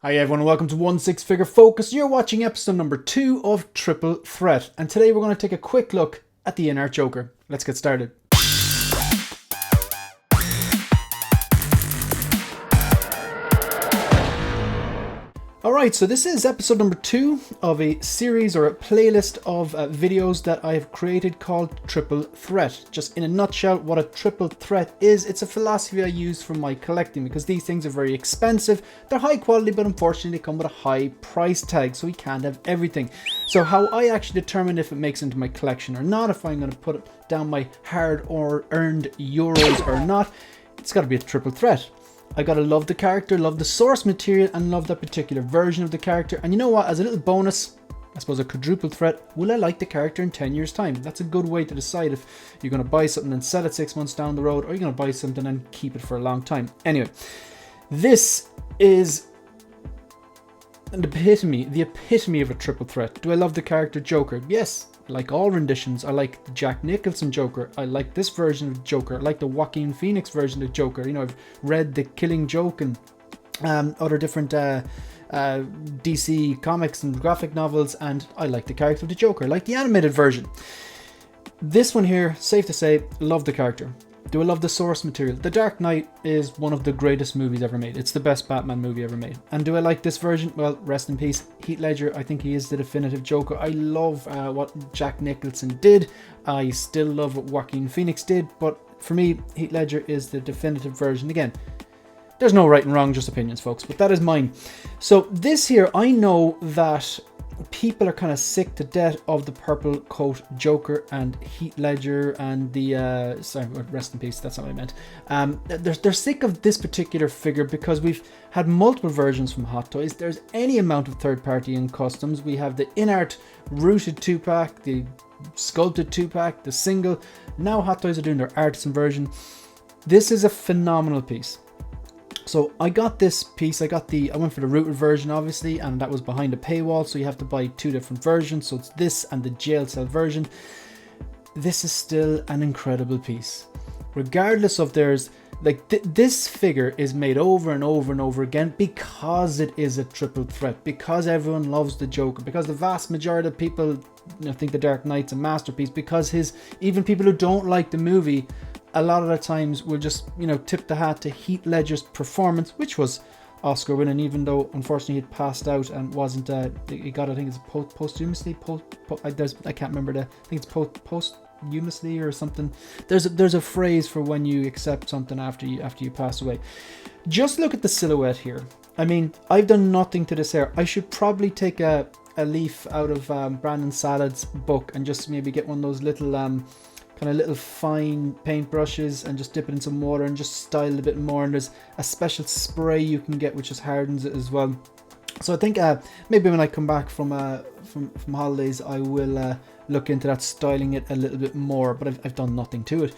Hi everyone, welcome to One Six Figure Focus. You're watching episode number 2 of Triple Threat, and today we're going to take a quick look at the Inart Joker. Let's get started. Alright, so this is episode number 2 of a series or a playlist of videos that I've created called Triple Threat. Just in a nutshell, what a triple threat is, it's a philosophy I use for my collecting because these things are very expensive. They're high quality, but unfortunately they come with a high price tag, so we can't have everything. So how I actually determine if it makes into my collection or not, if I'm going to put it down my hard or earned euros or not, it's got to be a triple threat. I gotta love the character, love the source material, and love that particular version of the character. And you know what, as a little bonus, I suppose a quadruple threat, will I like the character in 10 years time? That's a good way to decide if you're gonna buy something and sell it 6 months down the road, or you're gonna buy something and keep it for a long time. Anyway, this is the epitome of a triple threat. Do I love the character Joker? Yes. I like all renditions. I like the Jack Nicholson Joker. I like this version of Joker. I like the Joaquin Phoenix version of Joker. You know, I've read The Killing Joke and other different DC comics and graphic novels, and I like the character of the Joker. I like the animated version. This one here, safe to say, love the character. Do I love the source material? The Dark Knight is one of the greatest movies ever made. It's the best Batman movie ever made. And do I like this version? Well, rest in peace, Heath Ledger. I think he is the definitive Joker. I love what Jack Nicholson did. I still love what Joaquin Phoenix did. But for me, Heath Ledger is the definitive version. Again, there's no right and wrong, just opinions, folks. But that is mine. So this here, I know that people are kind of sick to death of the purple coat Joker and Heath Ledger and the sorry, rest in peace, that's not what I meant. They're sick of this particular figure because we've had multiple versions from Hot Toys. There's any amount of third party and customs. We have the Inart rooted 2-pack, the sculpted 2-pack, the single. Now Hot Toys are doing their artisan version. This is a phenomenal piece. So I got this piece, I went for the rooted version obviously, and that was behind a paywall, so you have to buy 2 different versions. So it's this and the jail cell version. This is still an incredible piece. Regardless of there's, like this figure is made over and over and over again because it is a triple threat, because everyone loves the Joker, because the vast majority of people think the Dark Knight's a masterpiece, because even people who don't like the movie, a lot of the times we'll just, tip the hat to Heath Ledger's performance, which was Oscar winning, even though unfortunately he'd passed out and wasn't, he got, I think it's posthumously, I can't remember I think it's posthumously or something. There's a phrase for when you accept something after you pass away. Just look at the silhouette here. I mean, I've done nothing to this hair. I should probably take a leaf out of Brandon Salad's book and just maybe get one of those little kind of little fine paint brushes and just dip it in some water and just style it a bit more. And there's a special spray you can get which just hardens it as well. So I think maybe when I come back from holidays, I will look into that, styling it a little bit more. But I've done nothing to it.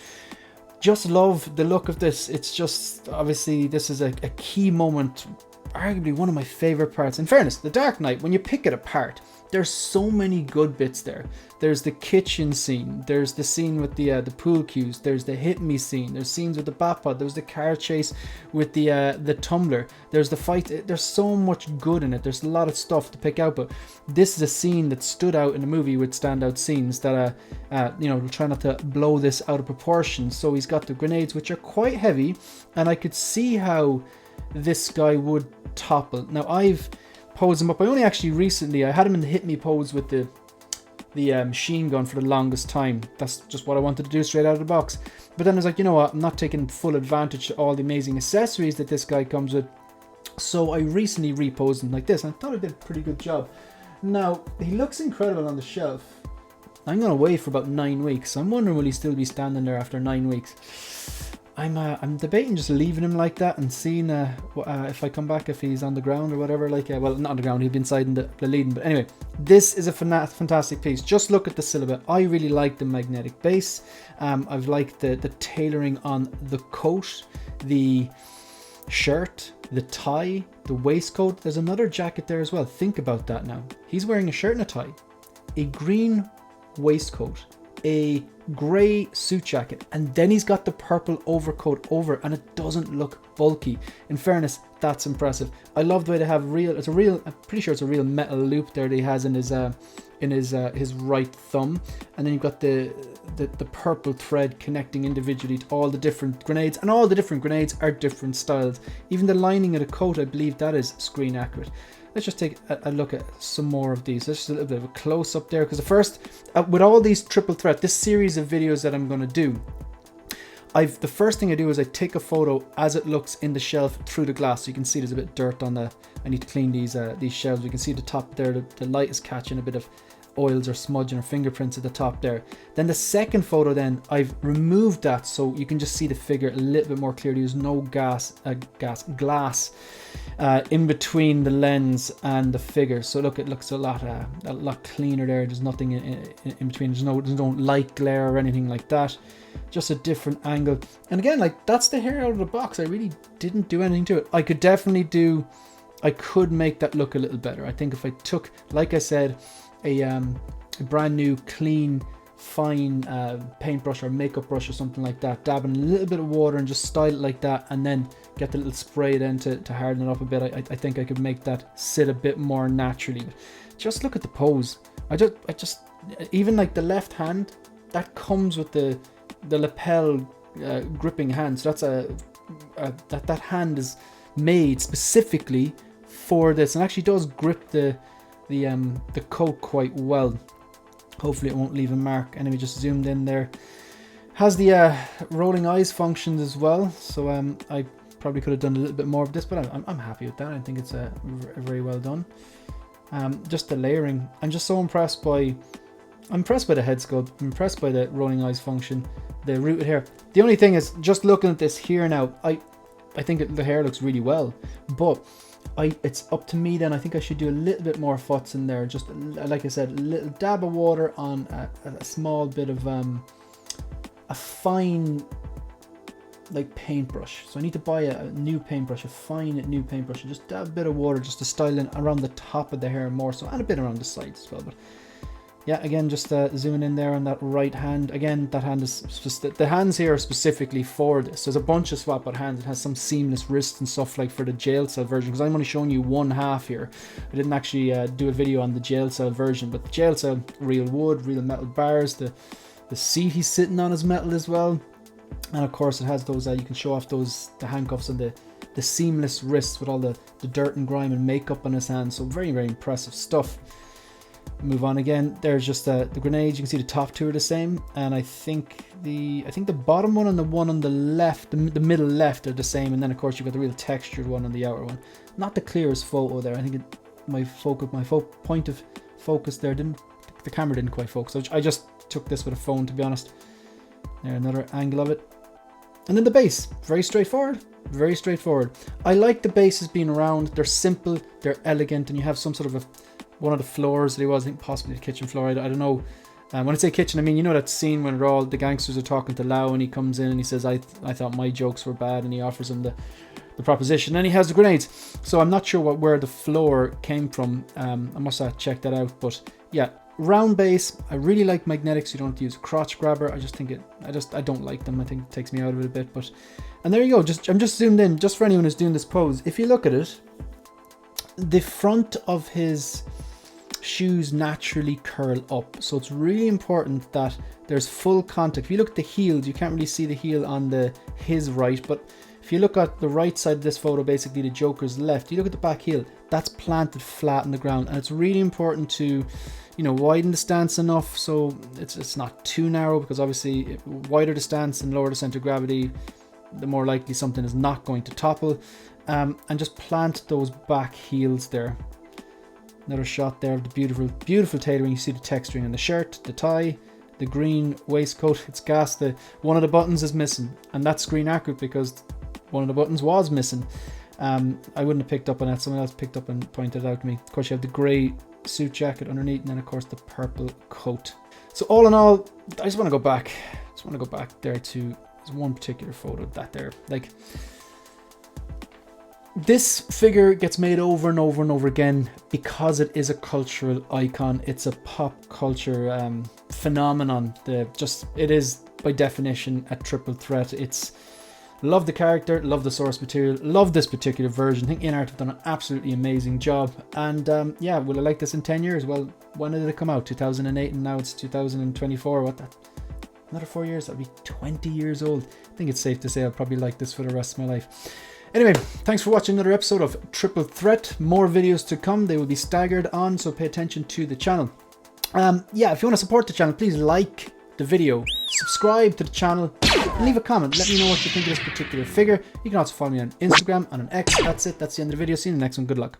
Just love the look of this. It's just, obviously this is a key moment, arguably one of my favorite parts. In fairness, the Dark Knight, when you pick it apart, there's so many good bits there. There's the kitchen scene, there's the scene with the pool cues, there's the hit me scene, there's scenes with the Batpod, there's the car chase with the tumbler, there's the fight. There's so much good in it. There's a lot of stuff to pick out, but this is a scene that stood out in the movie with standout scenes that we'll try not to blow this out of proportion. So he's got the grenades, which are quite heavy, and I could see how this guy would topple. Now I've posed him up. I only actually recently, I had him in the hit me pose with the machine gun for the longest time. That's just what I wanted to do straight out of the box. But then I was like, you know what, I'm not taking full advantage of all the amazing accessories that this guy comes with. So I recently reposed him like this, and I thought I did a pretty good job. Now, he looks incredible on the shelf. I'm going to wait for about 9 weeks. I'm wondering will he still be standing there after 9 weeks. I'm debating just leaving him like that and seeing if I come back, if he's on the ground or whatever. Well, not on the ground, he'd be inside in the leading. But anyway, this is a fantastic piece. Just look at the silhouette. I really like the magnetic base. I've liked the tailoring on the coat, the shirt, the tie, the waistcoat. There's another jacket there as well. Think about that now. He's wearing a shirt and a tie, a green waistcoat, a grey suit jacket, and then he's got the purple overcoat over, and it doesn't look bulky. In fairness, That's impressive. I love the way they have I'm pretty sure it's a real metal loop there that he has in his right thumb, and then you've got the purple thread connecting individually to all the different grenades, and all the different grenades are different styles. Even the lining of the coat, I believe that is screen accurate. Let's just take a look at some more of these. Let's just a little bit of a close up there, because the first, with all these triple threat, this series of videos that I'm going to do, the first thing I do is I take a photo as it looks in the shelf through the glass. So you can see there's a bit of dirt on I need to clean these shelves. You can see the top there, the light is catching a bit of oils or smudging or fingerprints at the top there. Then the second photo, then I've removed that so you can just see the figure a little bit more clearly. There's no glass in between the lens and the figure, so look, it looks a lot cleaner there. There's nothing in between. There's no light glare or anything like that, just a different angle. And again, like, that's the hair out of the box. I really didn't do anything to it. I could make that look a little better. I think if I took, like I said, a brand new clean fine paintbrush or makeup brush or something like that, dab in a little bit of water and just style it like that, and then get the little spray then to harden it up a bit, I think I could make that sit a bit more naturally. Just look at the pose. I just even like the left hand, that comes with the lapel gripping hand, so that's that hand is made specifically for this, and actually does grip the coat quite well. Hopefully it won't leave a mark. Anyway, just zoomed in there. Has the rolling eyes functions as well, so I probably could have done a little bit more of this, but I'm happy with that. I think it's very well done. Just the layering, I'm just so impressed by the head sculpt. I'm impressed by the rolling eyes function, the rooted hair. The only thing is, just looking at this here now, I think the hair looks really well, but it's up to me then. I think I should do a little bit more futz in there. Just like I said, a little dab of water on a small bit of a fine like paintbrush. So I need to buy a new paintbrush, a fine new paintbrush, and just dab a bit of water just to style in around the top of the hair more so, and a bit around the sides as well. But yeah, again, just zooming in there on that right hand. Again, that hand is the hands here are specifically for this. There's a bunch of swap out hands. It has some seamless wrists and stuff like for the jail cell version, because I'm only showing you one half here. I didn't actually do a video on the jail cell version, but the jail cell, real wood, real metal bars. The seat he's sitting on is metal as well, and of course it has those. You can show off the handcuffs and the seamless wrists with all the dirt and grime and makeup on his hands. So very, very impressive stuff. Move on again. There's just the grenades. You can see the top two are the same, and I think the bottom one and the one on the left, the middle left, are the same. And then of course you've got the real textured one on the outer one. Not the clearest photo there. I think my point of focus there the camera didn't quite focus. I just took this with a phone, to be honest. There, another angle of it. And then the base, very straightforward. Very straightforward. I like the bases being round. They're simple, they're elegant, and you have some sort of one of the floors that he was, I think possibly the kitchen floor. I don't know. When I say kitchen, I mean, you know that scene when the gangsters are talking to Lau, and he comes in and he says, I thought my jokes were bad, and he offers him the proposition, and he has the grenades. So I'm not sure where the floor came from. I must have checked that out. But yeah, round base. I really like magnetics. You don't have to use a crotch grabber. I just think I don't like them. I think it takes me out of it a bit. But, and there you go. I'm just zoomed in just for anyone who's doing this pose. If you look at it, the front of his shoes naturally curl up, so it's really important that there's full contact. If you look at the heels, you can't really see the heel on his right, but if you look at the right side of this photo, basically the Joker's left, you look at the back heel, that's planted flat on the ground, and it's really important to, you know, widen the stance enough so it's not too narrow, because obviously wider the stance and lower the center of gravity, the more likely something is not going to topple. And just plant those back heels there. Another shot there of the beautiful, beautiful tailoring. You see the texturing in the shirt, the tie, the green waistcoat. It's gas. One of the buttons is missing, and that's screen accurate because one of the buttons was missing. I wouldn't have picked up on that. Someone else picked up and pointed it out to me. Of course, you have the grey suit jacket underneath, and then of course the purple coat. So all in all, I just want to go back. There to there's one particular photo of that there. Like, this figure gets made over and over and over again because it is a cultural icon. It's a pop culture phenomenon. It is by definition a triple threat. Love the character, love the source material, love this particular version. I think Inart have done an absolutely amazing job. And yeah, will I like this in 10 years? Well, when did it come out? 2008, and now it's 2024. What that? Another 4 years, that'll be 20 years old. I think it's safe to say I'll probably like this for the rest of my life. Anyway, thanks for watching another episode of Triple Threat. More videos to come. They will be staggered on, so pay attention to the channel. Yeah, if you want to support the channel, please like the video, subscribe to the channel, and leave a comment. Let me know what you think of this particular figure. You can also follow me on Instagram and on X. That's it. That's the end of the video. See you in the next one. Good luck.